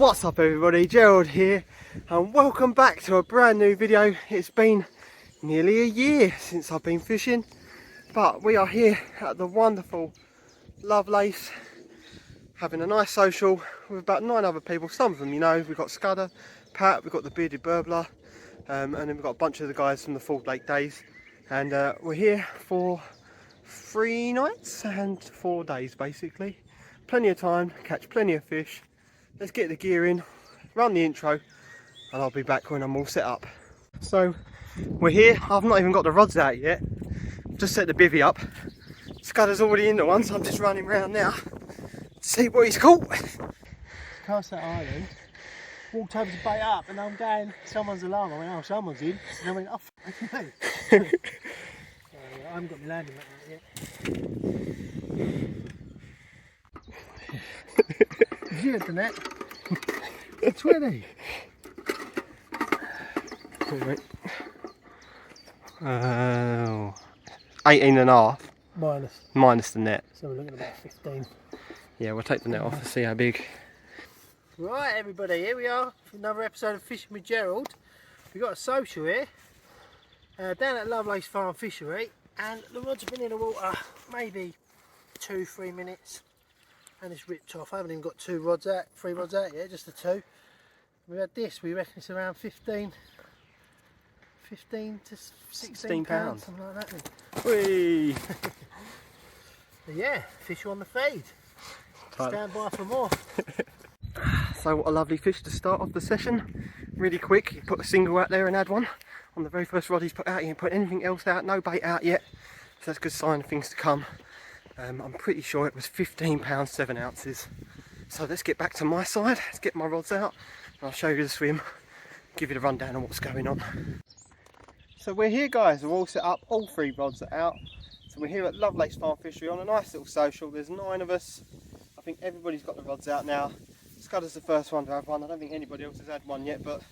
What's up everybody, Gerald here and welcome back to a brand new video. It's been nearly a year since I've been fishing, but we are here at the wonderful Lovelace having a nice social with about 9 other people. Some of them you know, we've got Scudder, Pat, we've got the Bearded Burbler, and then we've got a bunch of the guys from the Ford Lake days, and we're here for 3 nights and 4 days basically. Plenty of time, catch plenty of fish. Let's get the gear in, run the intro, and I'll be back when I'm all set up. So we're here. I've not even got the rods out yet. Just set the bivvy up. Scudder's already in the one, so I'm just running around now to see what he's caught. Cast that island, walked over to bait up, and I'm going, someone's alarm. I went, oh, someone's in. And I went, oh, fuck me. So, I haven't got my landing mat yet. You had the net. It's 20. Right. 18 and a half. Minus the net. So we're looking at about 15. Yeah, we'll take the net off and see how big. Right, everybody, here we are for another episode of Fishing with Gerald. We've got a social here down at Lovelace Farm Fishery, and the rods have been in the water maybe 2-3 minutes. And it's ripped off. I haven't even got 3 rods out yet, just the 2. We had this, we reckon it's around 15 to 16 pounds, something like that. Whee! Yeah, fish on the feed. Stand by for more. So what a lovely fish to start off the session. Really quick, he put a single out there and had one. On the very first rod he's put out, he didn't put anything else out, no bait out yet. So that's a good sign of things to come. I'm pretty sure it was 15 pounds 7 ounces. So let's get back to my side, let's get my rods out, and I'll show you the swim, give you the rundown on what's going on. So we're here guys, we're all set up, all 3 rods are out. So we're here at Lovelace Farm Fishery on a nice little social. There's 9 of us. I think everybody's got the rods out now. Scudder's the first one to have one. I don't think anybody else has had one yet, but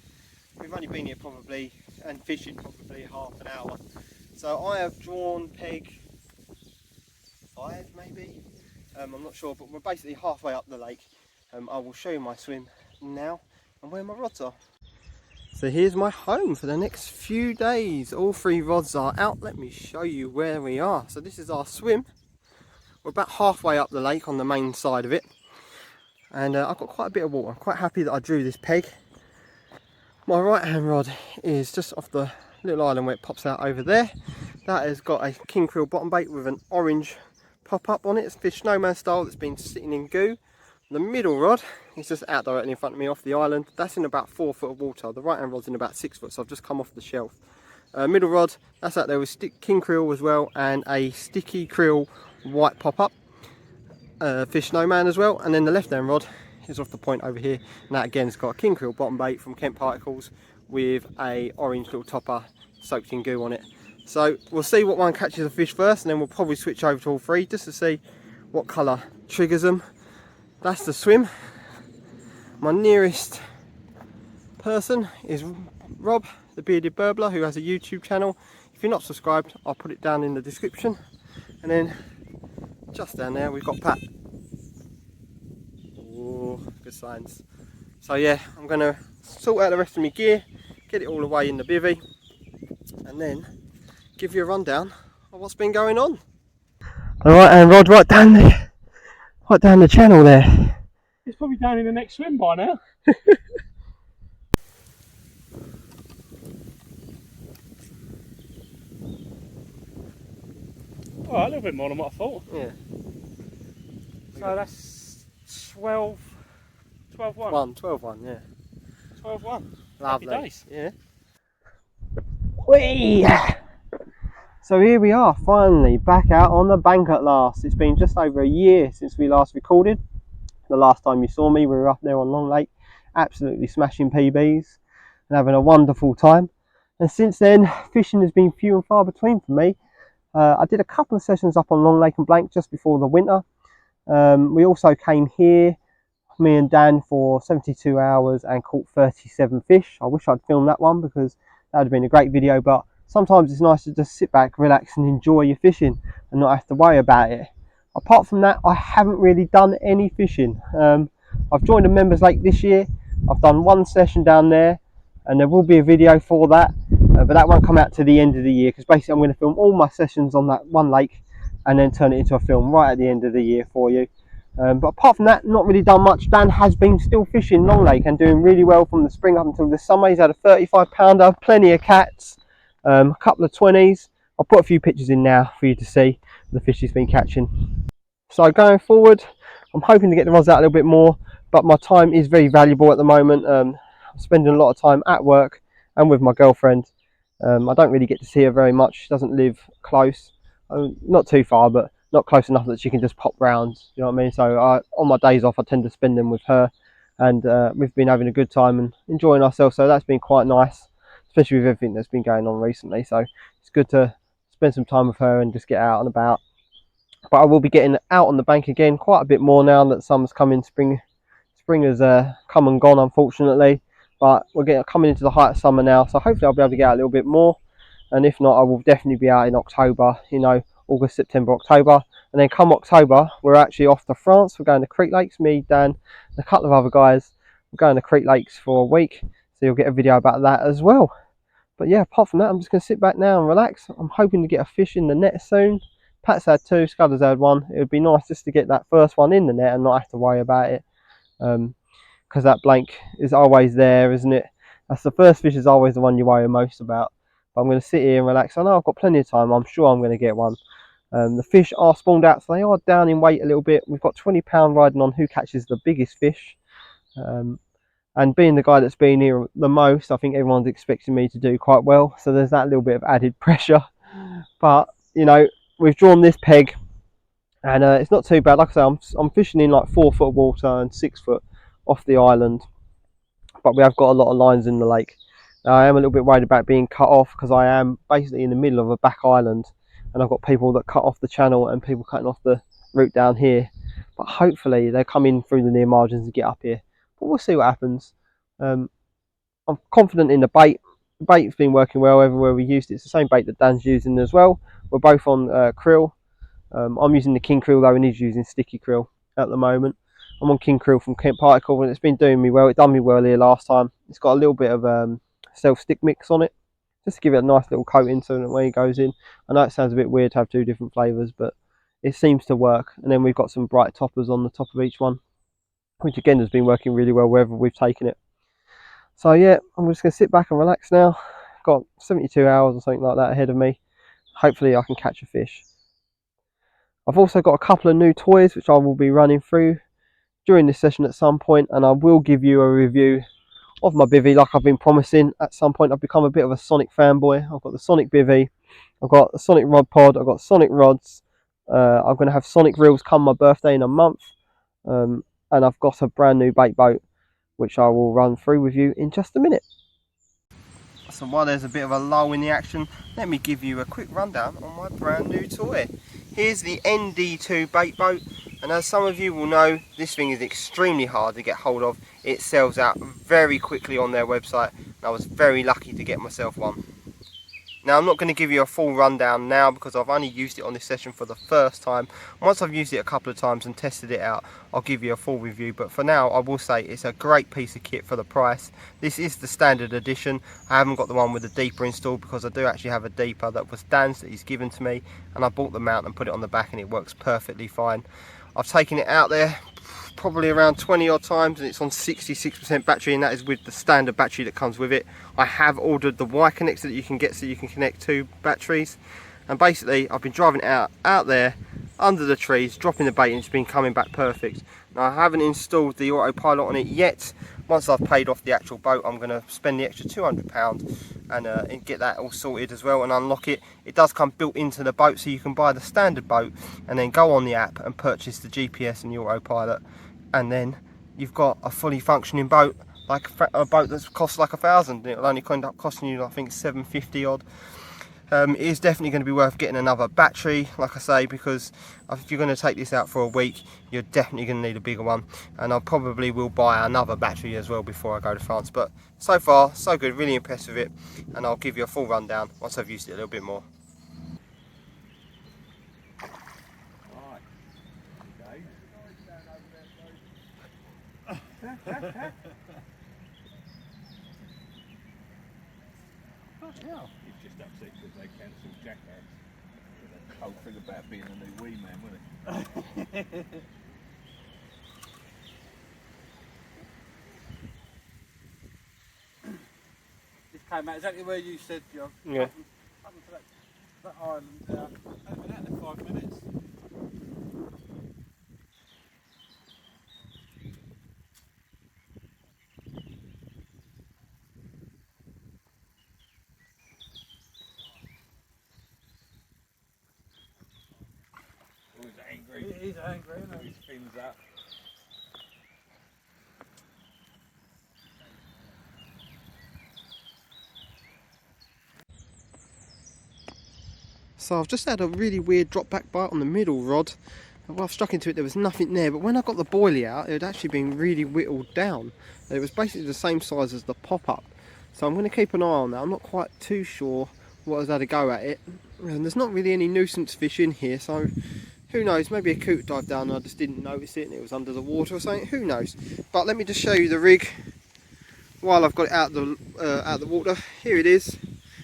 we've only been here probably, and fishing probably half an hour. So I have drawn peg 5 maybe, I'm not sure, but we're basically halfway up the lake. I will show you my swim now and where my rods are. So here's my home for the next few days. All 3 rods are out. Let me show you where we are. So this is our swim. We're about halfway up the lake on the main side of it, and I've got quite a bit of water. I'm quite happy that I drew this peg. My right hand rod is just off the little island where it pops out over there. That has got a king krill bottom bait with an orange pop up on it. It's fish snowman style that's been sitting in goo. The middle rod is just out directly in front of me off the island. That's in about 4 foot of water. The right hand rod's in about 6 foot, so I've just come off the shelf. Middle rod, that's out there with king krill as well, and a sticky krill white pop up. Fish snowman as well. And then the left hand rod is off the point over here, and that again has got a king krill bottom bait from Kent Particles with a orange little topper soaked in goo on it. So we'll see what one catches a fish first, and then we'll probably switch over to all 3 just to see what colour triggers them. That's the swim. My nearest person is Rob, the Bearded Burbler, who has a YouTube channel. If you're not subscribed, I'll put it down in the description. And then just down there we've got Pat. Oh, good signs. So yeah, I'm going to sort out the rest of my gear, get it all away in the bivvy, and then give you a rundown of what's been going on. Alright, and rod right down the channel there. It's probably down in the next swim by now. Oh, a little bit more than what I thought. Yeah. So that's 12-1. 12-1, yeah. 12-1. Lovely. Happy days. Yeah. Whee! So here we are, finally back out on the bank at last. It's been just over a year since we last recorded. The last time you saw me, we were up there on Long Lake, absolutely smashing PBs and having a wonderful time. And since then, fishing has been few and far between for me. I did a couple of sessions up on Long Lake and Blank just before the winter. We also came here, me and Dan, for 72 hours and caught 37 fish. I wish I'd filmed that one because that would have been a great video, but sometimes it's nice to just sit back, relax and enjoy your fishing and not have to worry about it. Apart from that, I haven't really done any fishing. I've joined a members lake this year, I've done one session down there, and there will be a video for that, but that won't come out to the end of the year, because basically I'm going to film all my sessions on that one lake and then turn it into a film right at the end of the year for you. But apart from that, not really done much. Dan has been still fishing Long Lake and doing really well from the spring up until the summer. He's had a 35 pounder, plenty of cats, a couple of 20s. I'll put a few pictures in now for you to see the fish he's been catching. So going forward, I'm hoping to get the rods out a little bit more, but my time is very valuable at the moment. I'm spending a lot of time at work and with my girlfriend. I don't really get to see her very much. She doesn't live close, not too far, but not close enough that she can just pop round. You know what I mean? So on my days off, I tend to spend them with her, and we've been having a good time and enjoying ourselves. So that's been quite nice, especially with everything that's been going on recently. So it's good to spend some time with her and just get out and about. But I will be getting out on the bank again quite a bit more now that summer's coming. Spring has come and gone, unfortunately, but we're coming into the height of summer now, so hopefully I'll be able to get out a little bit more. And if not, I will definitely be out in October, you know, August, September, October. And then come October, we're actually off to France. We're going to Crete Lakes, me, Dan, and a couple of other guys. We're going to Crete Lakes for a week, so you'll get a video about that as well. But yeah, apart from that, I'm just going to sit back now and relax. I'm hoping to get a fish in the net soon. Pat's had two, Scudder's had one. It would be nice just to get that first one in the net and not have to worry about it. Because that blank is always there, isn't it? That's the first fish, is always the one you worry most about. But I'm going to sit here and relax. I know I've got plenty of time. I'm sure I'm going to get one. The fish are spawned out, so they are down in weight a little bit. We've got 20 pound riding on who catches the biggest fish. And being the guy that's been here the most, I think everyone's expecting me to do quite well. So there's that little bit of added pressure. But, you know, we've drawn this peg, and it's not too bad. Like I say, I'm fishing in like 4 foot of water and 6 foot off the island, but we have got a lot of lines in the lake. I am a little bit worried about being cut off, because I am basically in the middle of a back island, and I've got people that cut off the channel and people cutting off the route down here. But hopefully they come in through the near margins and get up here. But we'll see what happens. I'm confident in the bait. The bait's been working well everywhere we used it. It's the same bait that Dan's using as well. We're both on krill. I'm using the king krill though, and he's using sticky krill at the moment. I'm on king krill from Kent Particle, and it's been doing me well. It done me well here last time. It's got a little bit of self stick mix on it, just to give it a nice little coating so that when it goes in. I know it sounds a bit weird to have 2 different flavours, but it seems to work. And then we've got some bright toppers on the top of each one, which again has been working really well wherever we've taken it. So yeah, I'm just going to sit back and relax now. Got 72 hours or something like that ahead of me. Hopefully I can catch a fish. I've also got a couple of new toys which I will be running through during this session at some point, and I will give you a review of my bivvy like I've been promising. At some point I've become a bit of a Sonic fanboy. I've got the Sonic bivvy, I've got the Sonic rod pod, I've got Sonic rods. I'm going to have Sonic reels come my birthday in a month, and I've got a brand new bait boat which I will run through with you in just a minute. So while there's a bit of a lull in the action, let me give you a quick rundown on my brand new toy. Here's the ND2 bait boat, and as some of you will know, this thing is extremely hard to get hold of. It sells out very quickly on their website, and I was very lucky to get myself one. Now I'm not going to give you a full rundown now, because I've only used it on this session for the first time. Once I've used it a couple of times and tested it out, I'll give you a full review. But for now, I will say it's a great piece of kit for the price. This is the standard edition. I haven't got the one with the deeper installed, because I do actually have a deeper that was Dan's that he's given to me, and I bought the mount and put it on the back, and it works perfectly fine. I've taken it out there probably around 20 odd times, and it's on 66% battery, and that is with the standard battery that comes with it. I have ordered the Y connector that you can get so you can connect 2 batteries, and basically I've been driving it out there under the trees, dropping the bait, and it's been coming back perfect. Now I haven't installed the autopilot on it yet. Once I've paid off the actual boat, I'm going to spend the extra £200 and get that all sorted as well and unlock it. It does come built into the boat, so you can buy the standard boat and then go on the app and purchase the GPS and the autopilot, and then you've got a fully functioning boat, like a boat that costs like £1,000. It'll only end up costing you, I think, $750 odd. It is definitely going to be worth getting another battery, like I say, because if you're going to take this out for a week, you're definitely going to need a bigger one, and I probably will buy another battery as well before I go to France. But so far so good, really impressed with it, and I'll give you a full rundown once I've used it a little bit more. hell. He's just upset because they cancelled Jackass. The whole thing about being a new wee man, wasn't it? This came out exactly where you said, John. Yeah. Up to that island there. I've been out there 5 minutes. He's angry. He's angry, isn't he? His fins up. So I've just had a really weird drop back bite on the middle rod. When I've struck into it, there was nothing there, but when I got the boilie out, it had actually been really whittled down. It was basically the same size as the pop-up. So I'm going to keep an eye on that. I'm not quite too sure what has had a go at it. And there's not really any nuisance fish in here, so who knows, maybe a coot dived down and I just didn't notice it and it was under the water or something, who knows. But let me just show you the rig while I've got it out the water. Here it is.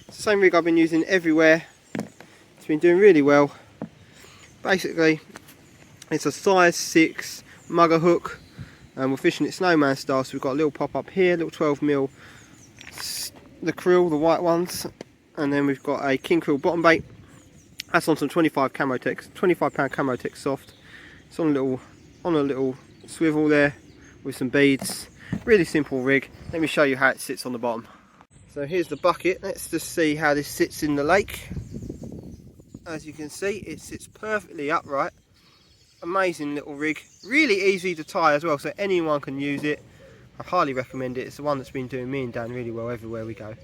It's the same rig I've been using everywhere. It's been doing really well. Basically, it's a size 6 mugger hook and we're fishing it snowman style, so we've got a little pop up here, little 12mm, the krill, the white ones, and then we've got a king krill bottom bait. That's on some 25 Camotex, £25 Camotex soft. It's on a little swivel there with some beads. Really simple rig. Let me show you how it sits on the bottom. So here's the bucket. Let's just see how this sits in the lake. As you can see, it sits perfectly upright. Amazing little rig. Really easy to tie as well, so anyone can use it. I highly recommend it. It's the one that's been doing me and Dan really well everywhere we go.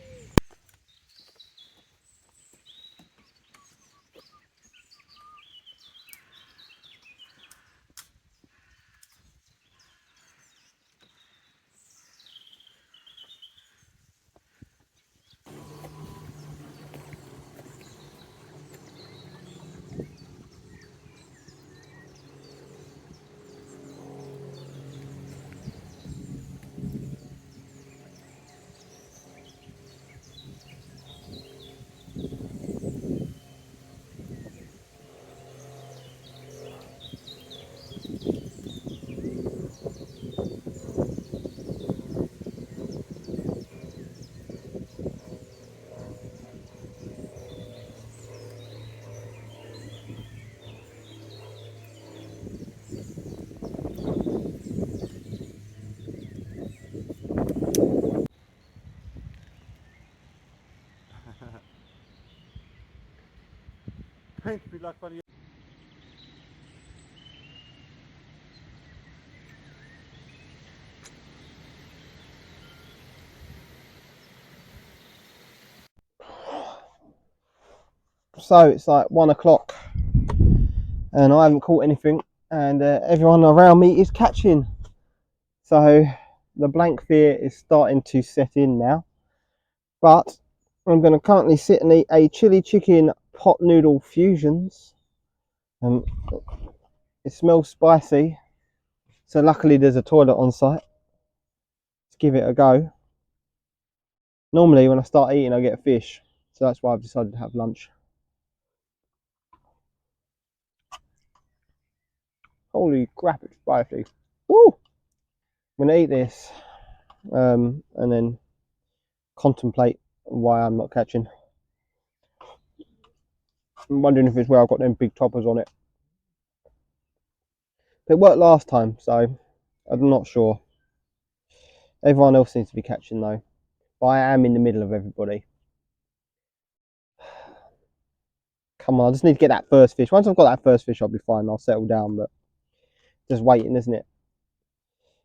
Be like one of your... So it's like 1 o'clock and I haven't caught anything, and everyone around me is catching. So the blank fear is starting to set in now. But I'm going to currently sit and eat a chili chicken pot noodle fusions. It smells spicy, so luckily there's a toilet on site. Let's give it a go. Normally when I start eating I get a fish, so that's why I've decided to have lunch. Holy crap, it's spicy. Woo! I'm going to eat this and then contemplate why I'm not catching. I'm wondering if it's where I've got them big toppers on it. It worked last time, so I'm not sure. Everyone else seems to be catching though, but I am in the middle of everybody. Come on, I just need to get that first fish. Once I've got that first fish, I'll be fine. I'll settle down, but just waiting, isn't it?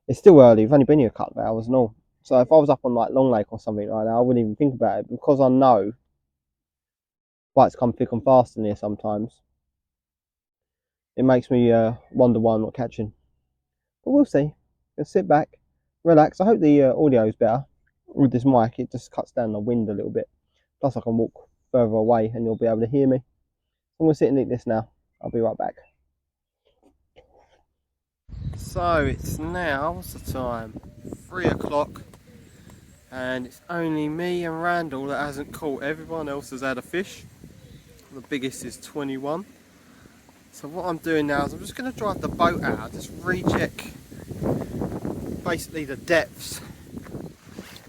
It's still early. We've only been here a couple of hours and all. So if I was up on like Long Lake or something like that, I wouldn't even think about it, because I know bites come thick and fast in here sometimes. It makes me wonder why I'm not catching. But we'll see. Just sit back, relax. I hope the audio is better with this mic. It just cuts down the wind a little bit. Plus I can walk further away and you'll be able to hear me. I'm going to sit and eat this now. I'll be right back. So it's now, what's the time? 3 o'clock. and it's only me and Randall that hasn't caught. Everyone else has had a fish. The biggest is 21. So what I'm doing now is I'm just going to drive the boat out, just recheck basically the depths.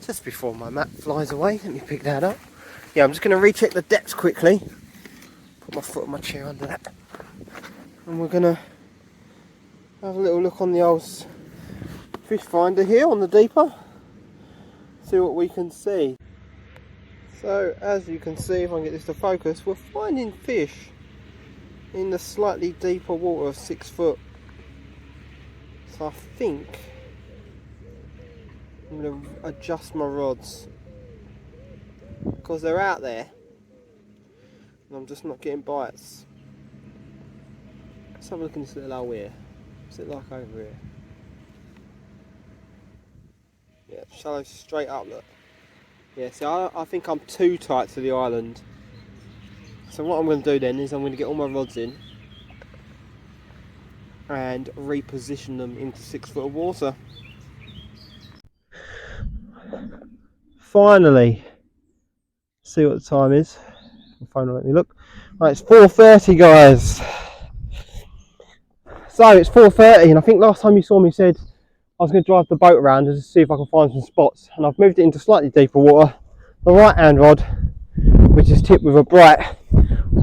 Just before my map flies away, let me pick that up. Yeah, I'm just going to recheck the depths quickly. Put my foot on my chair under that. And we're going to have a little look on the old fish finder here on the deeper. See what we can see. So as you can see, if I can get this to focus, we're finding fish in the slightly deeper water of 6 foot. So I think I'm going to adjust my rods because they're out there and I'm just not getting bites. Let's have a look in this little hole here. What's it like over here? Yeah, shallow straight up, look. Yeah, see, I think I'm too tight to the island. So what I'm going to do then is I'm going to get all my rods in and reposition them into 6 foot of water. Finally, see what the time is. The phone will let me look. Right, it's 4:30, guys. So it's 4:30, and I think last time you saw me said I was going to drive the boat around and see if I can find some spots, and I've moved it into slightly deeper water. The right hand rod, which is tipped with a bright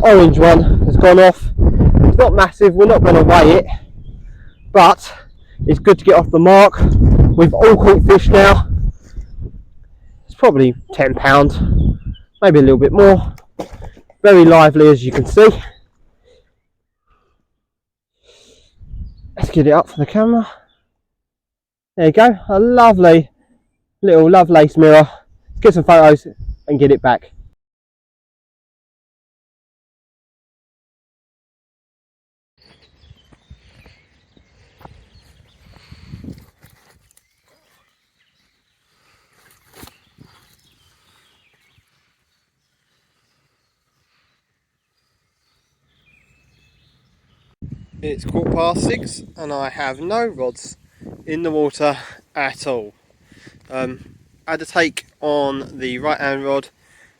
orange one, has gone off. It's not massive, we're not going to weigh it, but it's good to get off the mark. We've all caught fish now. It's probably £10, maybe a little bit more. Very lively, as you can see. Let's get it up for the camera. There you go, a lovely little Lovelace mirror. Let's get some photos and get it back. It's 6:15 and I have no rods in the water at all. I had to take on the right hand rod,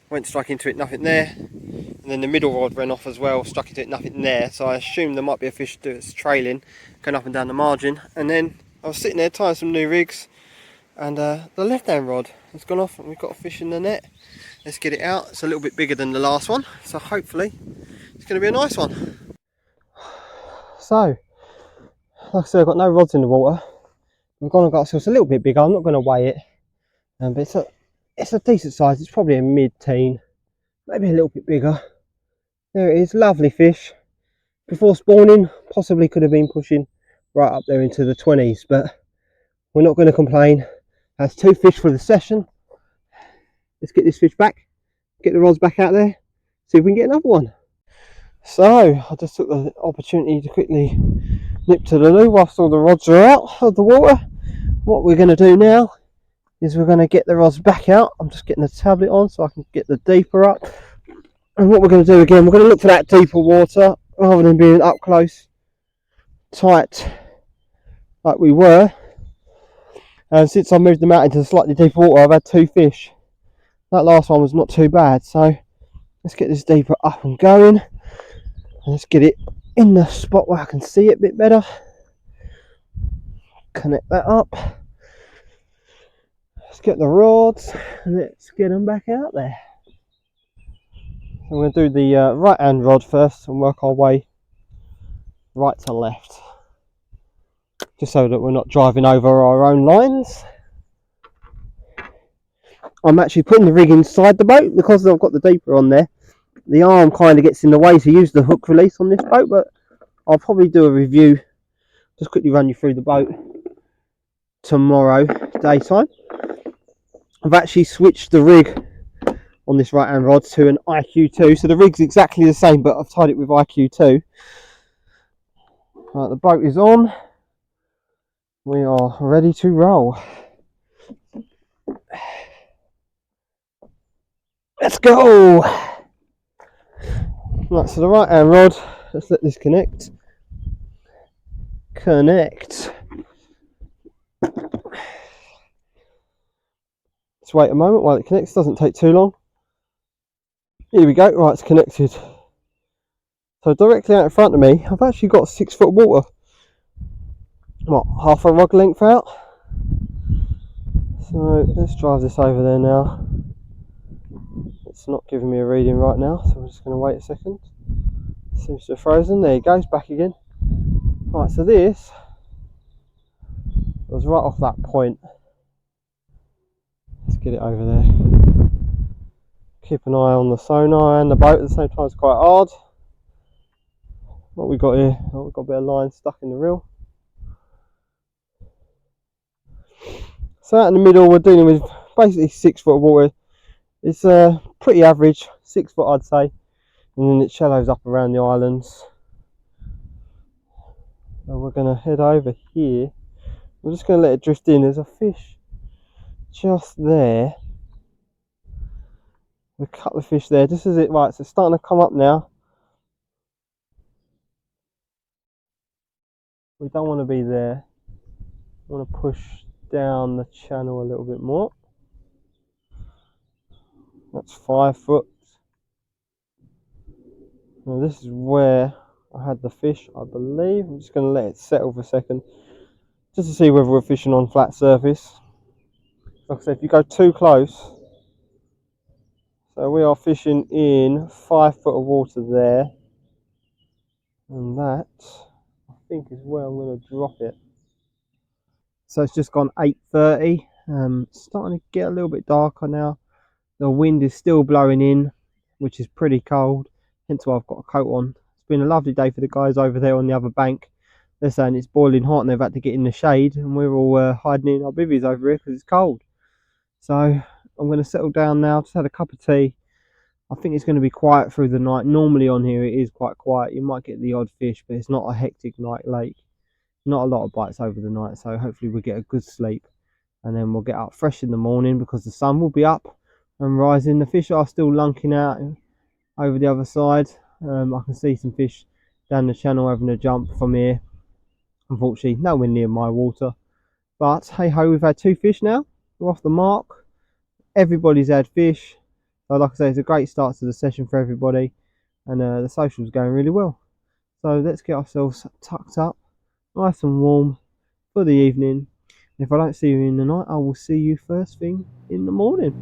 went struck into it, nothing there, and then the middle rod ran off as well, struck into it, nothing there, so I assumed there might be a fish that's trailing, going up and down the margin. And then I was sitting there tying some new rigs, and the left hand rod has gone off and we've got a fish in the net. Let's get it out. It's a little bit bigger than the last one, so hopefully it's going to be a nice one. So, like I said, I've got no rods in the water. We've gone and got ourselves a little bit bigger. I'm not going to weigh it, but it's a decent size. It's probably a mid-teen, maybe a little bit bigger. There it is, lovely fish. Before spawning, possibly could have been pushing right up there into the 20s, but we're not going to complain. That's 2 fish for the session. Let's get this fish back, get the rods back out there, see if we can get another one. So I just took the opportunity to quickly nip to the loo whilst all the rods are out of the water. What we're going to do now is we're going to get the rods back out. I'm just getting the tablet on so I can get the deeper up. And what we're going to do again, we're going to look for that deeper water rather than being up close, tight like we were. And since I moved them out into the slightly deeper water, I've had 2 fish. That last one was not too bad. So let's get this deeper up and going. Let's get it in the spot where I can see it a bit better. Connect that up. Let's get the rods and let's get them back out there. So we're going to do the right hand rod first and work our way right to left, just so that we're not driving over our own lines. I'm actually putting the rig inside the boat because I've got the deeper on there. The arm kind of gets in the way to use the hook release on this boat, but I'll probably do a review, just quickly run you through the boat tomorrow daytime. I've actually switched the rig on this right hand rod to an IQ2, so the rig's exactly the same, but I've tied it with IQ2. Right, the boat is on. We are ready to roll. Let's go! Right, so the right hand rod, let's let this connect. Connect. It's Just wait a moment while it connects, doesn't take too long. Here we go, right, it's connected. So directly out in front of me, I've actually got 6 foot water. What, half a rod length out? So let's drive this over there now. It's not giving me a reading right now, so we're just going to wait a second. Seems to have frozen. There it goes, back again. Right, so this was right off that point. Let's get it over there. Keep an eye on the sonar and the boat at the same time. It's quite hard. What we got here? Oh, we've got a bit of line stuck in the reel. So out in the middle, we're dealing with basically 6 foot of water. It's pretty average, 6 foot I'd say, and then it shallows up around the islands. So we're going to head over here. We're just going to let it drift in. There's a fish just there. A couple of fish there. This is it, right? So it's starting to come up now. We don't want to be there. I want to push down the channel a little bit more. That's 5 foot. Now this is where I had the fish, I believe. I'm just going to let it settle for a second, just to see whether we're fishing on flat surface. Like I said, if you go too close, so we are fishing in 5 foot of water there, and that I think is where I'm going to drop it. So it's just gone 8:30. It's starting to get a little bit darker now. The wind is still blowing in, which is pretty cold, hence why I've got a coat on. It's been a lovely day for the guys over there on the other bank. They're saying it's boiling hot and they've had to get in the shade, and we're all hiding in our bivvies over here because it's cold. So I'm going to settle down now. Just had a cup of tea. I think it's going to be quiet through the night. Normally on here it is quite quiet. You might get the odd fish, but it's not a hectic night lake. Not a lot of bites over the night, so hopefully we'll get a good sleep, and then we'll get up fresh in the morning because the sun will be up and rising. The fish are still lunking out over the other side. I can see some fish down the channel having a jump from here. Unfortunately, nowhere near my water. But hey ho, we've had 2 fish now. We're off the mark. Everybody's had fish. So like I say, it's a great start to the session for everybody. And the social's going really well. So let's get ourselves tucked up, nice and warm for the evening. If I don't see you in the night, I will see you first thing in the morning.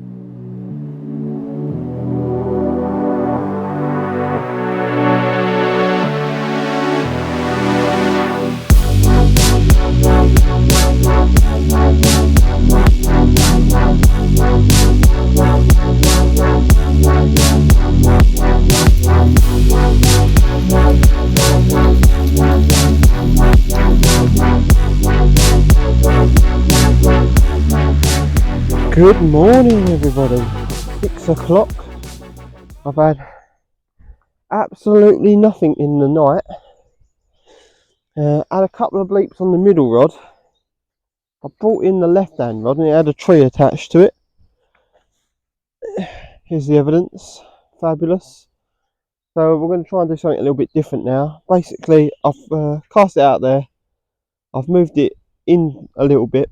Good morning everybody, 6 o'clock. I've had absolutely nothing in the night. Had a couple of bleeps on the middle rod. I brought in the left hand rod and it had a tree attached to it. Here's the evidence, fabulous. So we're going to try and do something a little bit different now. Basically I've cast it out there, I've moved it in a little bit,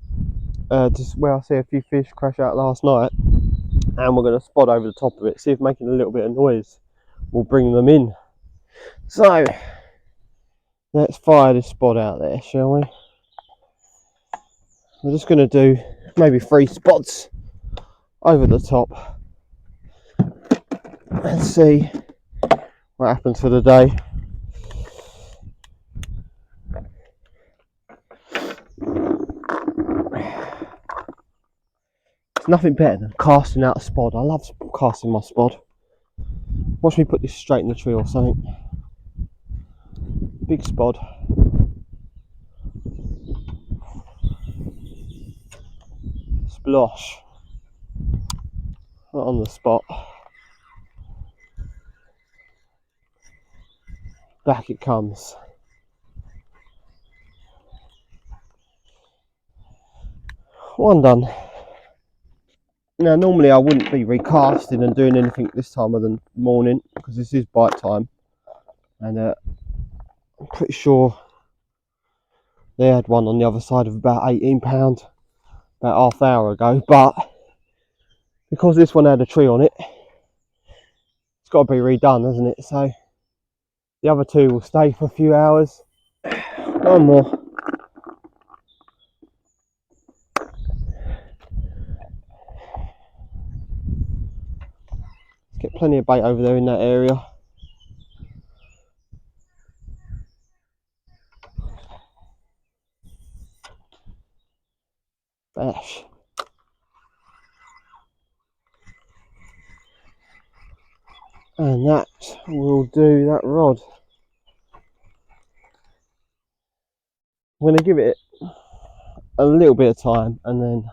just where I see a few fish crash out last night, and we're going to spot over the top of it, see if making a little bit of noise will bring them in. So let's fire this spot out there, shall we? We're just going to do maybe 3 spots over the top and see what happens for the day. It's nothing better than casting out a spot. I love casting my spot. Watch me put this straight in the tree or something. Big spot. Splosh. Right on the spot. Back it comes. One done. Now normally I wouldn't be recasting and doing anything this time of the morning because this is bite time, and I'm pretty sure they had one on the other side of about £18 about half hour ago, but because this one had a tree on it, it's got to be redone, hasn't it? So the other two will stay for a few hours. One more. Let's get plenty of bait over there in that area. Bash. And that will do that rod. I'm going to give it a little bit of time and then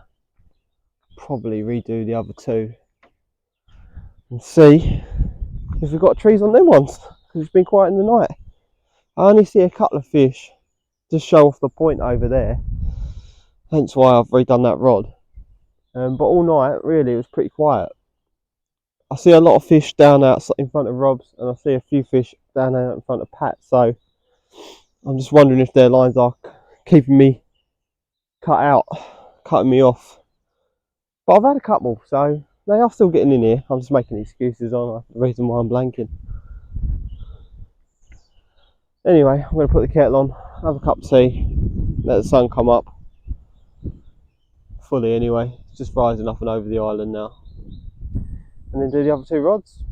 probably redo the other two and see if we've got trees on them ones, because it's been quiet in the night. I only see a couple of fish just show off the point over there, hence why I've redone that rod. But all night really it was pretty quiet. I see a lot of fish down out in front of Rob's, and I see a few fish down out in front of Pat, so I'm just wondering if their lines are keeping me cutting me off. But I've had a couple, so they are still getting in here. I'm just making excuses on the reason why I'm blanking. Anyway, I'm going to put the kettle on, have a cup of tea, let the sun come up fully anyway. It's just rising up and over the island now. And then do the other two rods.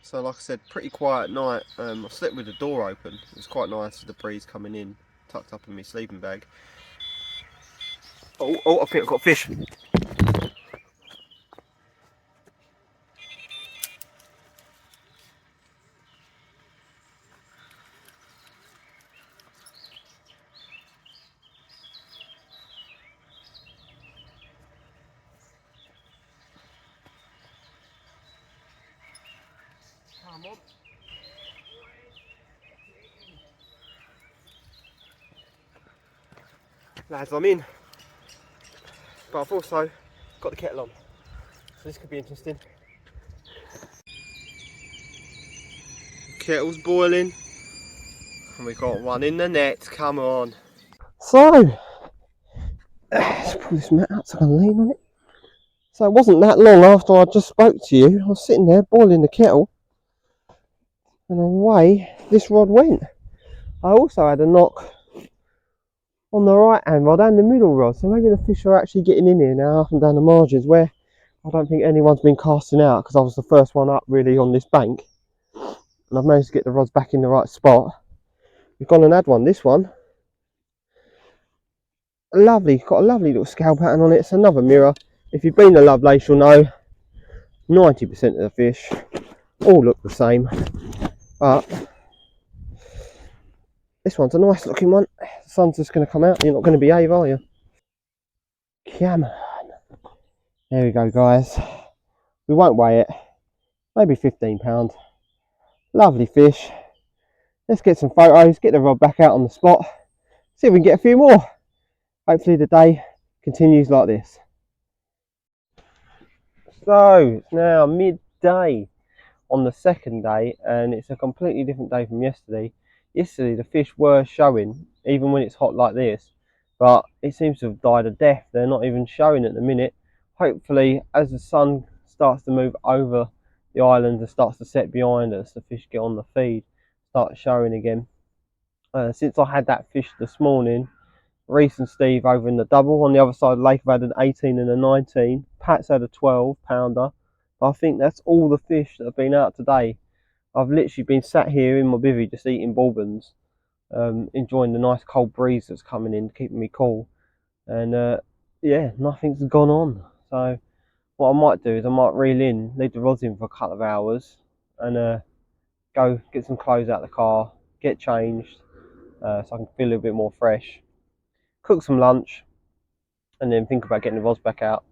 So like I said, pretty quiet night. I slept with the door open. It was quite nice with the breeze coming in, tucked up in my sleeping bag. Oh, I think I've got fish. Come on. Lads, I'm in. But I've also got the kettle on. So this could be interesting. Kettle's boiling. And we got one in the net, come on. So, let's pull this mat out so I can lean on it. So it wasn't that long after I just spoke to you. I was sitting there boiling the kettle. And away this rod went. I also had a knock on the right hand rod and the middle rod, so maybe the fish are actually getting in here now up and down the margins, where I don't think anyone's been casting out, because I was the first one up really on this bank, and I've managed to get the rods back in the right spot. We've gone and had one. This one, lovely, got a lovely little scale pattern on it. It's another mirror. If you've been to Lovelace, you'll know 90% of the fish all look the same, but this one's a nice looking one. The sun's just going to come out. You're not going to behave, are you? Come on. There we go, guys. We won't weigh it. Maybe £15. Lovely fish. Let's get some photos, get the rod back out on the spot, see if we can get a few more. Hopefully the day continues like this. So, it's now midday on the second day, and it's a completely different day from yesterday. Yesterday the fish were showing, even when it's hot like this, but it seems to have died a death. They're not even showing at the minute. Hopefully as the sun starts to move over the island and starts to set behind us, the fish get on the feed, start showing again. Since I had that fish this morning, Reese and Steve over in the double on the other side of the lake have had an 18 and a 19. Pat's had a 12 pounder. But I think that's all the fish that have been out today. I've literally been sat here in my bivvy just eating bourbons, enjoying the nice cold breeze that's coming in, keeping me cool. And yeah, nothing's gone on. So what I might do is I might reel in, leave the rods in for a couple of hours, and go get some clothes out of the car, get changed, so I can feel a little bit more fresh, cook some lunch, and then think about getting the rods back out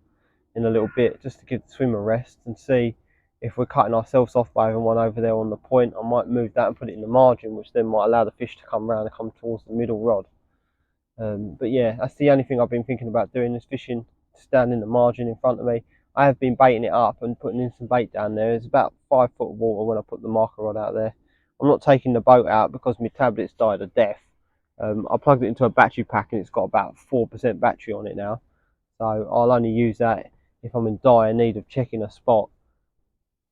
in a little bit, just to give the swim a rest and see if we're cutting ourselves off by having one over there on the point. I might move that and put it in the margin, which then might allow the fish to come around and come towards the middle rod. But yeah, that's the only thing I've been thinking about doing, is fishing down in the margin in front of me. I have been baiting it up and putting in some bait down there. It's about 5 foot of water when I put the marker rod out there. I'm not taking the boat out because my tablets died a death. I plugged it into a battery pack and it's got about 4% battery on it now. So I'll only use that if I'm in dire need of checking a spot.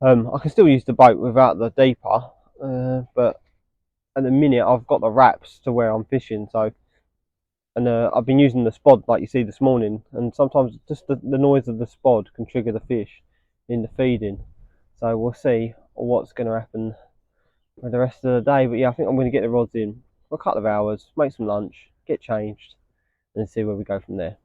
I can still use the boat without the deeper, but at the minute I've got the wraps to where I'm fishing. So, and I've been using the spod like you see this morning, and sometimes just the noise of the spod can trigger the fish in the feeding. So we'll see what's going to happen for the rest of the day. But yeah, I think I'm going to get the rods in for a couple of hours, make some lunch, get changed, and see where we go from there.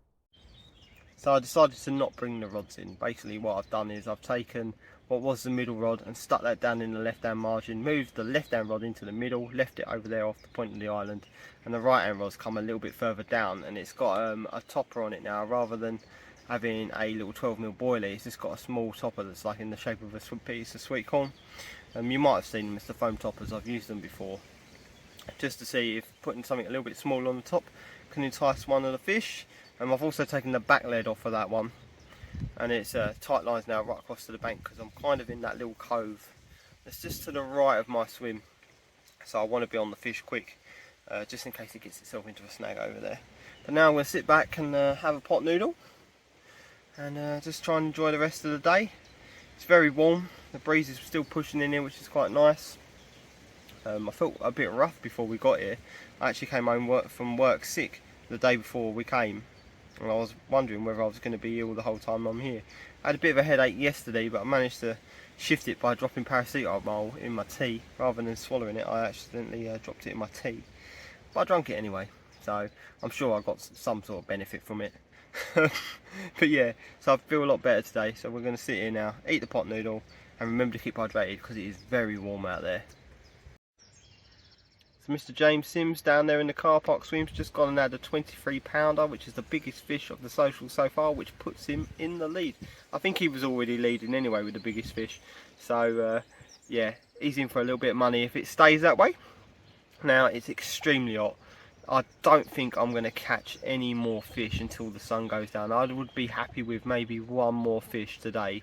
So I decided to not bring the rods in. Basically what I've done is I've taken what was the middle rod and stuck that down in the left hand margin, moved the left hand rod into the middle, left it over there off the point of the island, and the right hand rod's come a little bit further down, and it's got a topper on it now. Rather than having a little 12mm boilie, it's just got a small topper that's like in the shape of a piece of sweet corn. You might have seen them as the foam toppers. I've used them before, just to see if putting something a little bit smaller on the top can entice one of the fish. I've also taken the back lead off of that one, and it's tight lines now right across to the bank, because I'm kind of in that little cove that's just to the right of my swim, so I want to be on the fish quick, just in case it gets itself into a snag over there. But now I'm going to sit back and have a pot noodle and just try and enjoy the rest of the day. It's very warm, the breeze is still pushing in here, which is quite nice. I felt a bit rough before we got here. I actually came home from work sick the day before we came, and I was wondering whether I was going to be ill the whole time I'm here. I had a bit of a headache yesterday, but I managed to shift it by dropping paracetamol in my tea. Rather than swallowing it, I accidentally dropped it in my tea. But I drank it anyway, so I'm sure I got some sort of benefit from it. But yeah, so I feel a lot better today, so we're going to sit here now, eat the pot noodle, and remember to keep hydrated because it is very warm out there. So Mr. James Sims down there in the car park swim's just gone and had a 23 pounder, which is the biggest fish of the social so far, which puts him in the lead. I think he was already leading anyway with the biggest fish. So yeah, he's in for a little bit of money if it stays that way. Now it's extremely hot. I don't think I'm going to catch any more fish until the sun goes down. I would be happy with maybe one more fish today.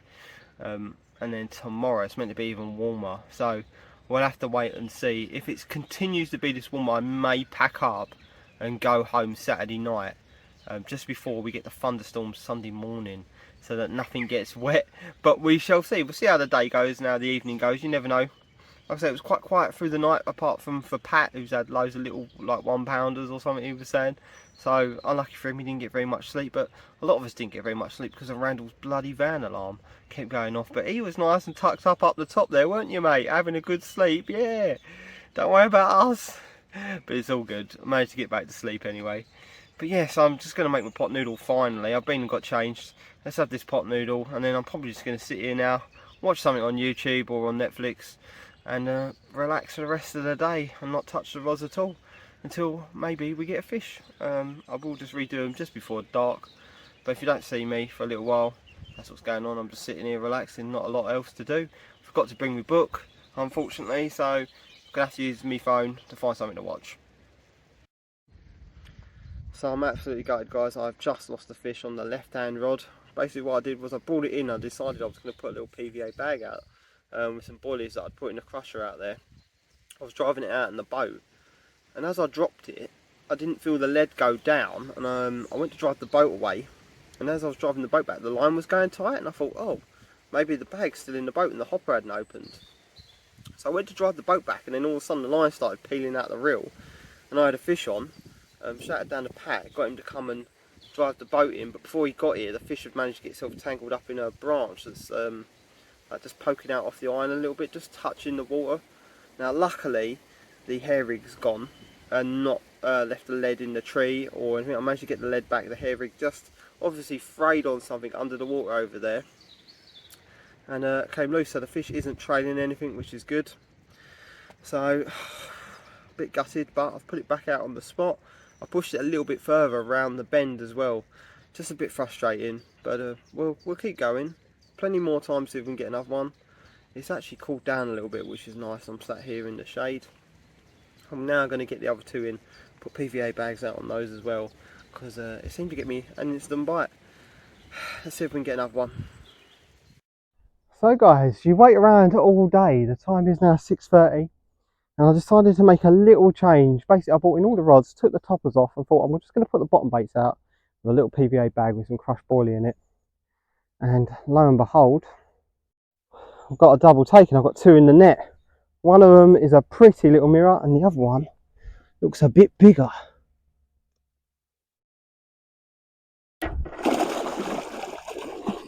And then tomorrow it's meant to be even warmer. So we'll have to wait and see. If it continues to be this warm, I may pack up and go home Saturday night, just before we get the thunderstorms Sunday morning, so that nothing gets wet. But we shall see. We'll see how the day goes and how the evening goes. You never know. Like I said, it was quite quiet through the night, apart from for Pat, who's had loads of little like 1-pounders or something he was saying. So unlucky for him, he didn't get very much sleep, but a lot of us didn't get very much sleep because of Randall's bloody van alarm kept going off. But he was nice and tucked up the top there, weren't you, mate? Having a good sleep, yeah. Don't worry about us. But it's all good. I managed to get back to sleep anyway. But yeah, so I'm just going to make my pot noodle finally. I've been and got changed. Let's have this pot noodle, and then I'm probably just going to sit here now, watch something on YouTube or on Netflix, and relax for the rest of the day and not touch the rods at all until maybe we get a fish. I will just redo them just before dark, but if you don't see me for a little while, that's what's going on. I'm just sitting here relaxing, not a lot else to do. Forgot to bring my book, unfortunately, so I'm gonna have to use my phone to find something to watch. So I'm absolutely gutted, guys. I've just lost the fish on the left hand rod. Basically what I did was I brought it in. I decided I was going to put a little PVA bag out with some boilies that I'd put in the crusher out there. I was driving it out in the boat, and as I dropped it, I didn't feel the lead go down, and I went to drive the boat away, and as I was driving the boat back, the line was going tight, and I thought, oh, maybe the bag's still in the boat and the hopper hadn't opened. So I went to drive the boat back, and then all of a sudden the line started peeling out the reel, and I had a fish on. Shouted down to Pat, got him to come and drive the boat in, but before he got here, the fish had managed to get itself tangled up in a branch that's like just poking out off the iron a little bit, just touching the water. Now luckily the hair rig's gone and not left the lead in the tree or anything. I managed to get the lead back. The hair rig just obviously frayed on something under the water over there and came loose, so the fish isn't trailing anything, which is good. So a bit gutted, but I've put it back out on the spot. I pushed it a little bit further around the bend as well, just a bit frustrating, but we'll keep going. Plenty more time to see if we can get another one. It's actually cooled down a little bit, which is nice. I'm sat here in the shade. I'm now going to get the other two in, put PVA bags out on those as well, because it seemed to get me an instant bite. Let's see if we can get another one. So guys, you wait around all day. The time is now 6:30. And I decided to make a little change. Basically, I brought in all the rods, took the toppers off, and thought I'm just going to put the bottom baits out with a little PVA bag with some crushed boilie in it. And lo and behold, I've got a double take and I've got two in the net. One of them is a pretty little mirror and the other one looks a bit bigger.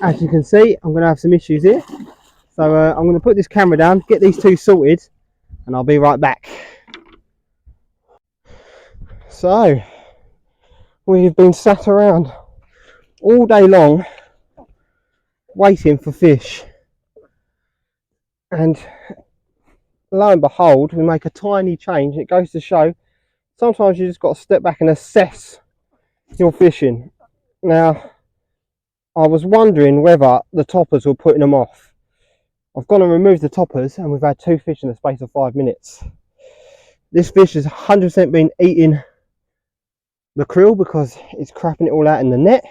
As you can see, I'm going to have some issues here. So I'm going to put this camera down, get these two sorted, and I'll be right back. So, we've been sat around all day long waiting for fish. And lo and behold, we make a tiny change. It goes to show, sometimes you just got to step back and assess your fishing. Now, I was wondering whether the toppers were putting them off. I've gone and removed the toppers and we've had two fish in the space of 5 minutes. This fish has 100% been eating the krill because it's crapping it all out in the net.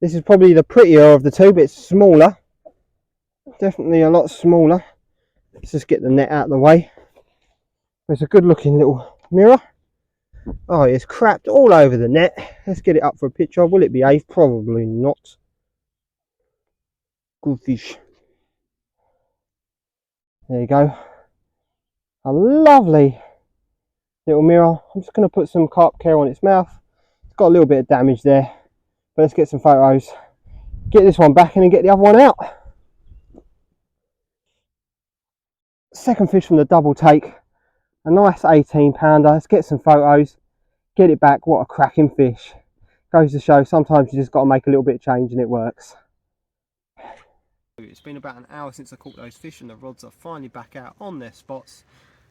This is probably the prettier of the two, but it's smaller. Definitely a lot smaller. Let's just get the net out of the way. It's a good looking little mirror. Oh, it's crapped all over the net. Let's get it up for a picture. Will it behave? Probably not. Good fish. There you go. A lovely little mirror. I'm just going to put some carp care on its mouth. It's got a little bit of damage there. But let's get some photos. Get this one back in and get the other one out. Second fish from the double take. A nice 18 pounder. Let's get some photos. Get it back. What a cracking fish. Goes to show sometimes you just got to make a little bit of change and it works. It's been about an hour since I caught those fish and the rods are finally back out on their spots.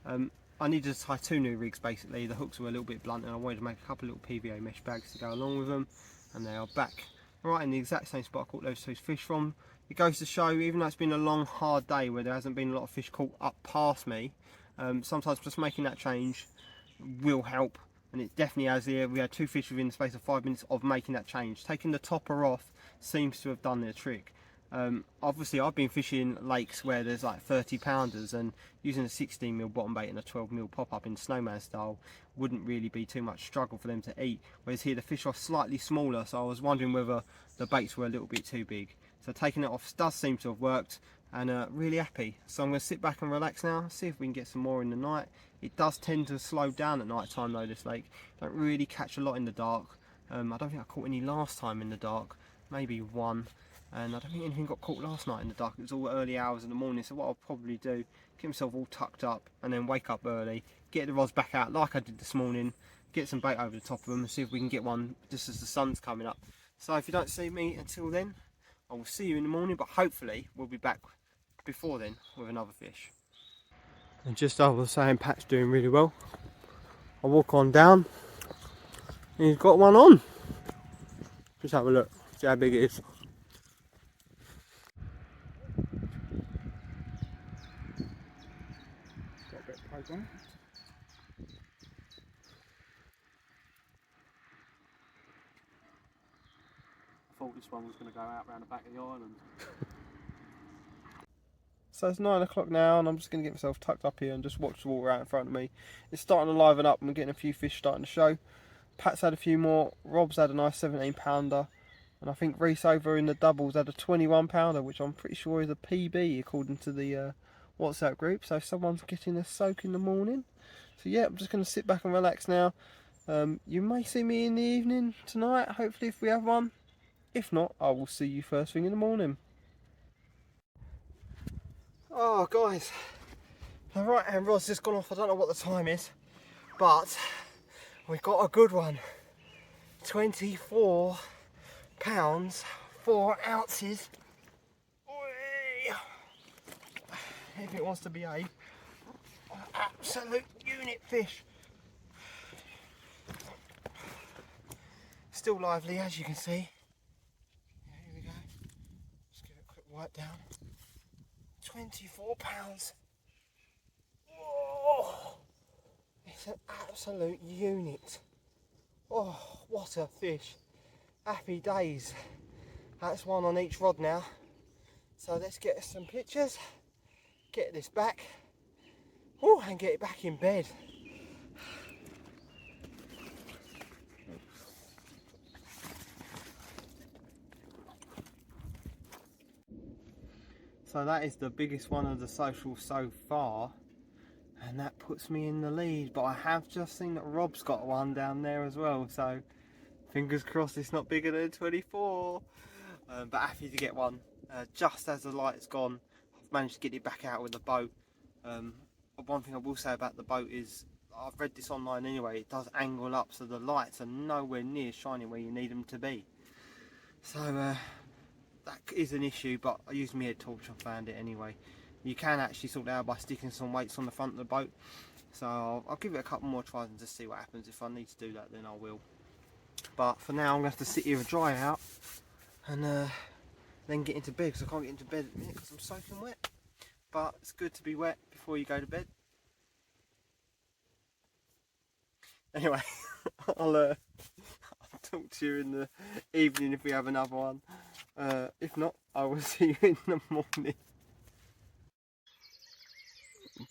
I needed to tie two new rigs basically. The hooks were a little bit blunt and I wanted to make a couple of little PVA mesh bags to go along with them, and they are back right in the exact same spot I caught those two fish from. It goes to show, even though it's been a long hard day where there hasn't been a lot of fish caught up past me, sometimes just making that change will help, and it definitely has here. We had two fish within the space of 5 minutes of making that change. Taking the topper off seems to have done their trick. Obviously I've been fishing lakes where there's like 30 pounders, and using a 16mm bottom bait and a 12mm pop-up in snowman style wouldn't really be too much struggle for them to eat, whereas here the fish are slightly smaller, so I was wondering whether the baits were a little bit too big. So taking it off does seem to have worked, and really happy. So I'm going to sit back and relax now, see if we can get some more in the night. It does tend to slow down at night time though, this lake. Don't really catch a lot in the dark. I don't think I caught any last time in the dark, maybe one. And I don't think anything got caught last night in the dark. It was all early hours in the morning, so what I'll probably do, get myself all tucked up and then wake up early, get the rods back out like I did this morning, get some bait over the top of them and see if we can get one just as the sun's coming up. So if you don't see me until then, I will see you in the morning, but hopefully we'll be back before then with another fish. And just as I was saying, Pat's doing really well. I walk on down and he's got one on. Just have a look, see how big it is. Got a bit of poke on it. I thought this one was going to go out round the back of the island. So it's 9 o'clock now and I'm just going to get myself tucked up here and just watch the water out in front of me. It's starting to liven up and we're getting a few fish starting to show. Pat's had a few more, Rob's had a nice 17 pounder, and I think Reese over in the doubles had a 21 pounder, which I'm pretty sure is a PB according to the WhatsApp group. So someone's getting a soak in the morning. So yeah, I'm just going to sit back and relax now. You may see me in the evening tonight, hopefully if we have one. If not, I will see you first thing in the morning. Oh guys, the right hand rod's just gone off. I don't know what the time is, but we got a good one. 24 pounds 4 ounces. If it wants to behave, absolute unit fish. Still lively, as you can see. Here we go. Just give it a quick wipe down. 24 pounds. Whoa! It's an absolute unit. Oh, what a fish. Happy days. That's one on each rod now. So let's get some pictures. Get this back. Oh, and get it back in bed. So that is the biggest one of the socials so far, and that puts me in the lead. But I have just seen that Rob's got one down there as well, so fingers crossed it's not bigger than 24. But happy to get one. Just as the light's gone, I've managed to get it back out with the boat. One thing I will say about the boat is, I've read this online anyway, it does angle up so the lights are nowhere near shining where you need them to be. So that is an issue, but I used my head torch and found it anyway. You can actually sort it out by sticking some weights on the front of the boat. So I'll give it a couple more tries and just see what happens. If I need to do that, then I will. But for now I'm going to have to sit here and dry out and then get into bed, because I can't get into bed at the minute because I'm soaking wet. But it's good to be wet before you go to bed. Anyway, I'll talk to you in the evening if we have another one. If not, I will see you in the morning.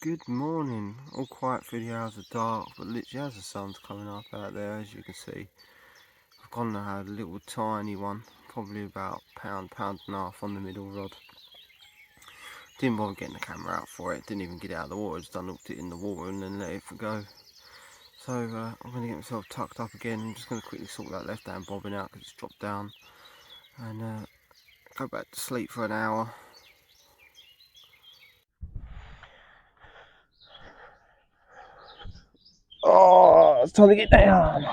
Good morning. All quiet through the hours of dark, but literally as the sun's coming up out there, as you can see, I've gone and had a little tiny one, probably about pound and a half on the middle rod. Didn't bother getting the camera out for it, didn't even get it out of the water, just unhooked it in the water and then let it go. So I'm going to get myself tucked up again. I'm just going to quickly sort that left hand bobbin out because it's dropped down, and go back to sleep for an hour. Oh, it's time to get down.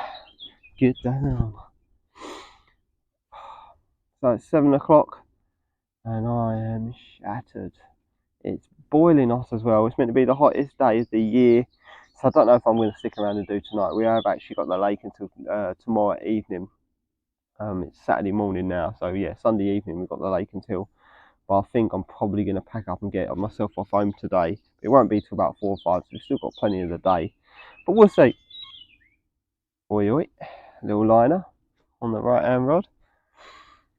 Get down. So it's 7 o'clock and I am shattered. It's boiling hot as well. It's meant to be the hottest day of the year. So I don't know if I'm going to stick around and do tonight. We have actually got the lake until tomorrow evening. It's Saturday morning now, so yeah, Sunday evening we've got the lake until. But I think I'm probably going to pack up and get myself off home today. It won't be till about 4 or 5, so we've still got plenty of the day. But we'll see. Oi oi, little liner on the right hand rod.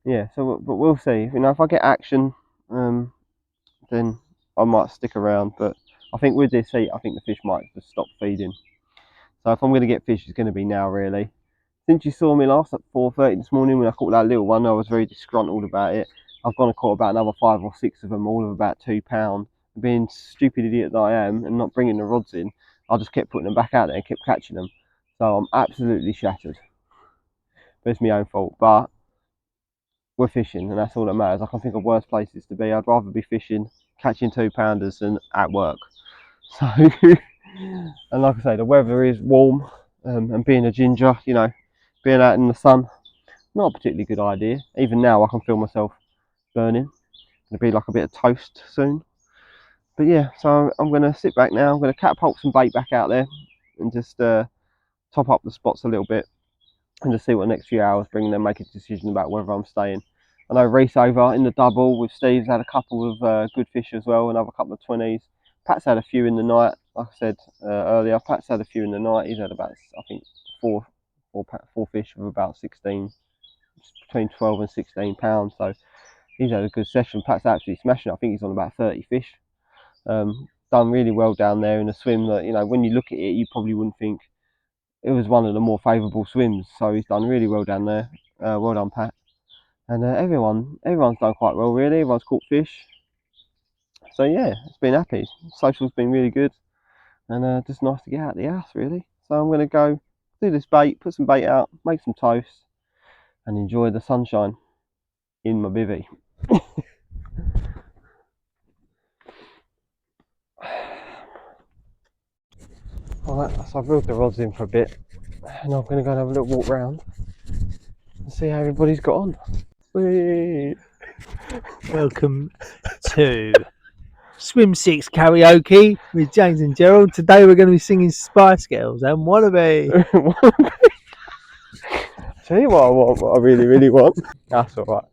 Yeah, so but we'll see. You know, if I get action, then I might stick around. But I think with this heat, I think the fish might just stop feeding. So if I'm going to get fish, it's going to be now really. Since you saw me last at 4:30 this morning when I caught that little one, I was very disgruntled about it. I've gone and caught about another 5 or 6 of them, all of about £2. Being stupid idiot that I am and not bringing the rods in, I just kept putting them back out there and kept catching them. So I'm absolutely shattered. But it's my own fault. But we're fishing and that's all that matters. I can think of worse places to be. I'd rather be fishing, catching 2-pounders than at work. So, and like I say, the weather is warm, and being a ginger, you know, being out in the sun, not a particularly good idea. Even now I can feel myself burning. It'll be like a bit of toast soon. But yeah, so I'm going to sit back now. I'm going to catapult some bait back out there and just top up the spots a little bit and just see what the next few hours bring, and then make a decision about whether I'm staying. I know Reese over in the double with Steve's had a couple of good fish as well, another couple of 20s. Pat's had a few in the night, like I said earlier. Pat's had a few in the night. He's had about, I think, four fish of about 16, between 12 and 16 pounds. So he's had a good session. Pat's absolutely smashing it. I think he's on about 30 fish. Done really well down there in a swim that, you know, when you look at it, you probably wouldn't think it was one of the more favourable swims. So he's done really well down there. Well done, Pat. And everyone's done quite well, really. Everyone's caught fish. So yeah, it's been happy. Social's been really good, and just nice to get out of the house, really. So I'm going to go do this bait, put some bait out, make some toast, and enjoy the sunshine in my bivvy. Alright, so I've reeled the rods in for a bit, and I'm going to go and have a little walk round and see how everybody's got on. Whee! Welcome to Swim 6 Karaoke with James and Gerald. Today we're going to be singing Spice Girls and Wannabe. Tell you what I want, what I really want. That's alright.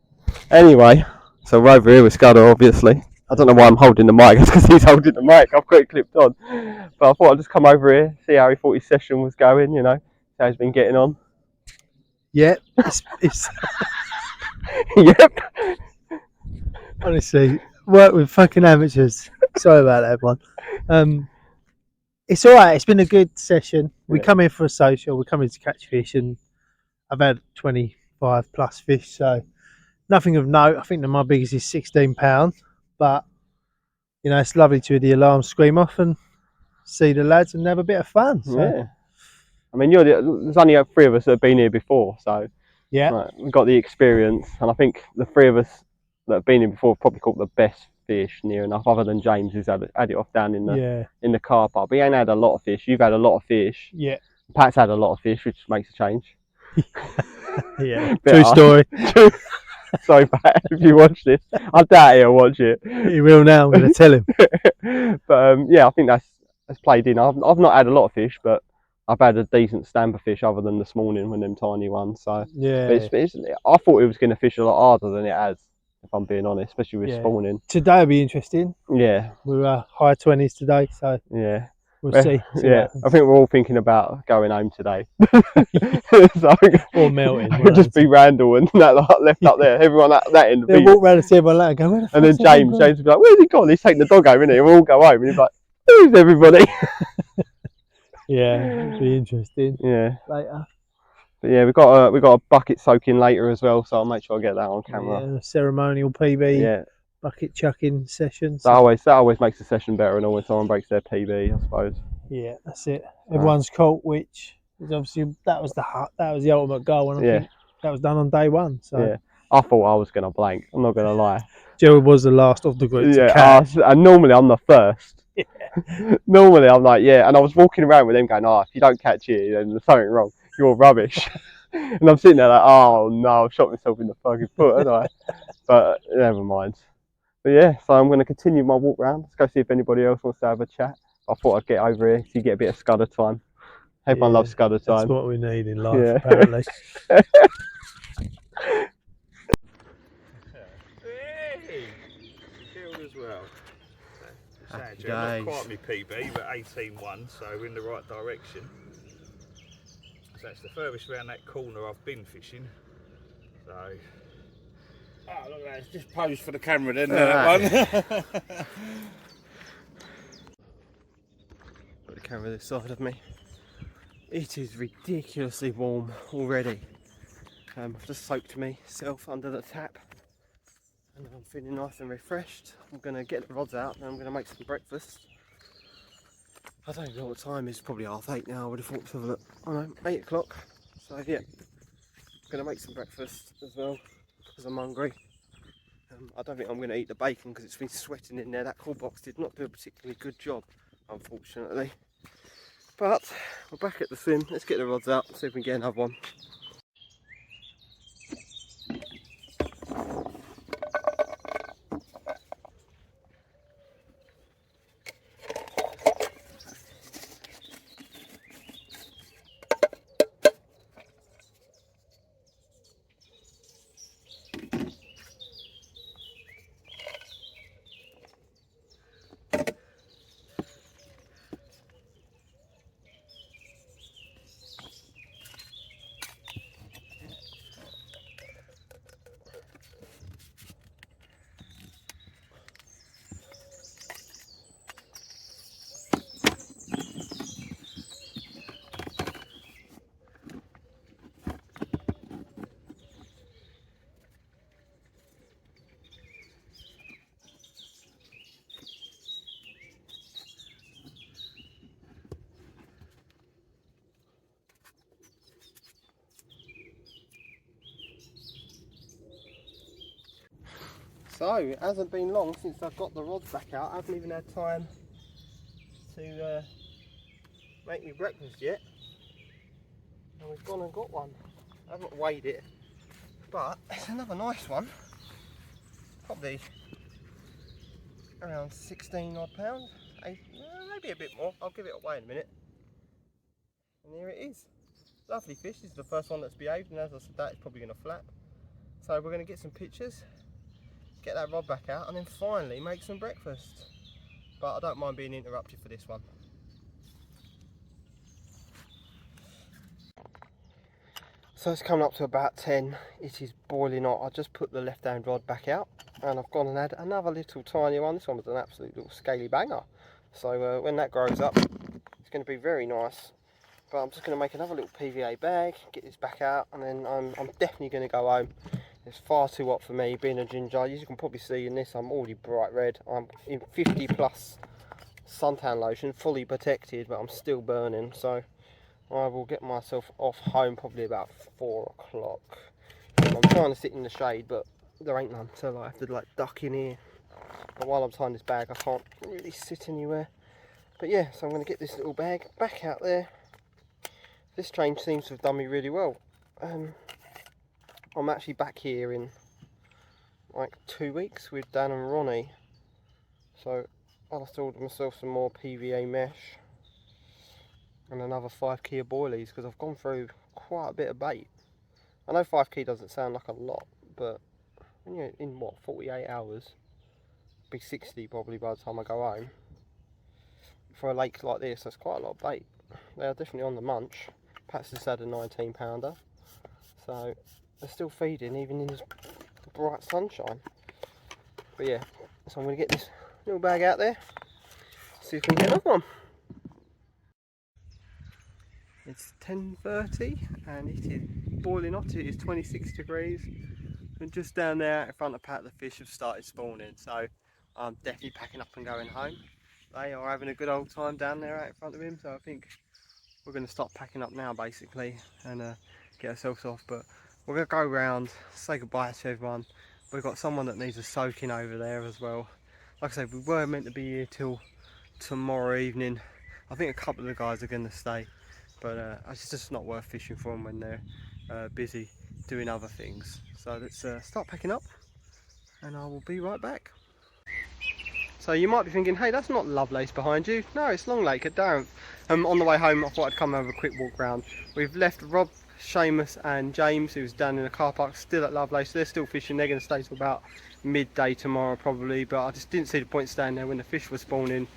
Anyway, so we're over here with Scudder, obviously. I don't know why I'm holding the mic, it's because he's holding the mic. I've got it clipped on. But I thought I'd just come over here, see how he thought his session was going, you know, see how he's been getting on. Yep, it's Yep. honestly, work with fucking amateurs. Sorry about that, everyone. It's all right. It's been a good session. We Yeah. come in for a social. We come in to catch fish, and I've had 25 plus fish, so nothing of note. I think that my biggest is £16, but you know, it's lovely to hear the alarm scream off and see the lads and have a bit of fun. So. Yeah. I mean, there's only 3 of us that have been here before, so Yeah. right, we've got the experience, and I think the 3 of us that have been here before have probably caught the best fish near enough, other than James, who's had it off down in the car park. But he ain't had a lot of fish. You've had a lot of fish. Yeah. Pat's had a lot of fish, which makes a change. Yeah. True story. Sorry, Pat, if you watch this. I doubt he'll watch it. He will now. I'm going to tell him. But yeah, I think that's played in. I've not had a lot of fish, but I've had a decent stamper fish other than this morning when them tiny ones. So yeah, but I thought it was going to fish a lot harder than it has, if I'm being honest, especially with spawning. Today will be interesting. Yeah, We're high 20s today, so yeah. we'll see. Yeah, I think we're all thinking about going home today. So, or melting. It'll just be Randall and that lot left up there. Everyone at that end. They'll walk round and see everyone later and go, where the and then James will be like, where's he gone? He's taking the dog home, isn't he? We'll all go home. And he's like, who's everybody? Yeah, it'll be interesting. Yeah. Later. But yeah, we've got a bucket soaking later as well, so I'll make sure I get that on camera. Yeah, a ceremonial PB. Yeah. Bucket chucking session. That always makes the session better, and always someone breaks their PB, I suppose. Yeah, that's it. Everyone's caught, which is obviously that was the ultimate goal, and I think that was done on day 1. So yeah, I thought I was gonna blank. I'm not gonna lie. Gerald was the last of the group to catch. And normally I'm the first. Yeah. Normally I'm like, and I was walking around with them going, if you don't catch it, then there's something wrong. You're rubbish. And I'm sitting there like, oh no, I've shot myself in the fucking foot, haven't I? But never mind. But yeah, so I'm going to continue my walk round. Let's go see if anybody else wants to have a chat. I thought I'd get over here so you get a bit of scudder time. Everyone loves scudder time. That's what we need in life, apparently. Hey! Killed as well. Happy Not days. quite my PB, but 18-1, so we're in the right direction. So that's the furthest round that corner I've been fishing. So. Oh, look at that, it's just posed for the camera then, that one. Put the camera this side of me. It is ridiculously warm already. I've just soaked myself under the tap and I'm feeling nice and refreshed. I'm going to get the rods out and I'm going to make some breakfast. I don't know what time it is, probably 8:30 now. I would have thought to have a look. I know, 8 o'clock. So yeah, I'm going to make some breakfast as well because I'm hungry. I don't think I'm going to eat the bacon because it's been sweating in there. That cool box did not do a particularly good job, unfortunately. But we're back at the swim. Let's get the rods out and see if we can get another one. So, it hasn't been long since I've got the rods back out. I haven't even had time to make me breakfast yet. And we've gone and got one. I haven't weighed it, but it's another nice one. Probably around 16 odd pounds, maybe a bit more. I'll give it a weigh in a minute. And here it is. Lovely fish. This is the first one that's behaved, and as I said, that is probably going to flap. So we're going to get some pictures, get that rod back out, and then finally make some breakfast. But I don't mind being interrupted for this one. So it's coming up to about 10. It is boiling hot. I just put the left hand rod back out and I've gone and had another little tiny one. This one was an absolute little scaly banger. So when that grows up, it's going to be very nice. But I'm just going to make another little PVA bag, get this back out, and then I'm definitely going to go home. It's far too hot for me, being a ginger. As you can probably see in this, I'm already bright red. I'm in 50 plus suntan lotion, fully protected, but I'm still burning. So I will get myself off home probably about 4 o'clock. I'm trying to sit in the shade, but there ain't none, so I have to like duck in here. But while I'm tying this bag, I can't really sit anywhere. But yeah, so I'm going to get this little bag back out there. This change seems to have done me really well. I'm actually back here in like 2 weeks with Dan and Ronnie. So I'll have to order myself some more PVA mesh and another 5 key of boilies, because I've gone through quite a bit of bait. I know 5 key doesn't sound like a lot, but you know, in what, 48 hours, be 60 probably by the time I go home. For a lake like this, that's quite a lot of bait. They are definitely on the munch. Pat's just had a 19 pounder, so they're still feeding even in this bright sunshine. But yeah, so I'm going to get this little bag out there, see if we can get another one. It's 10:30 and it is boiling hot. It is 26 degrees, and just down there in front of Pat, the fish have started spawning, so I'm definitely packing up and going home. They are having a good old time down there out in front of him, so I think we're going to start packing up now basically and get ourselves off. But we're going to go round, say goodbye to everyone. We've got someone that needs a soaking over there as well. Like I said, we were meant to be here till tomorrow evening. I think a couple of the guys are going to stay, but it's just not worth fishing for them when they're busy doing other things. So let's start packing up and I will be right back. So you might be thinking, hey, that's not Lovelace behind you. No, it's Long Lake at Darren. On the way home, I thought I'd come and have a quick walk round. We've left Rob, Seamus and James, who's down in the car park, still at Lovelace. They're still fishing. They're going to stay till about midday tomorrow probably, but I just didn't see the point staying there when the fish were spawning.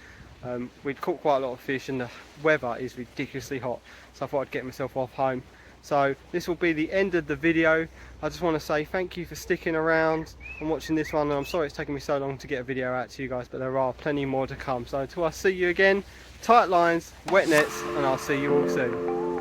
We'd caught quite a lot of fish and the weather is ridiculously hot, so I thought I'd get myself off home. So this will be the end of the video. I just want to say thank you for sticking around and watching this one, and I'm sorry it's taken me so long to get a video out to you guys, but there are plenty more to come. So until I see you again, tight lines, wet nets, and I'll see you all soon.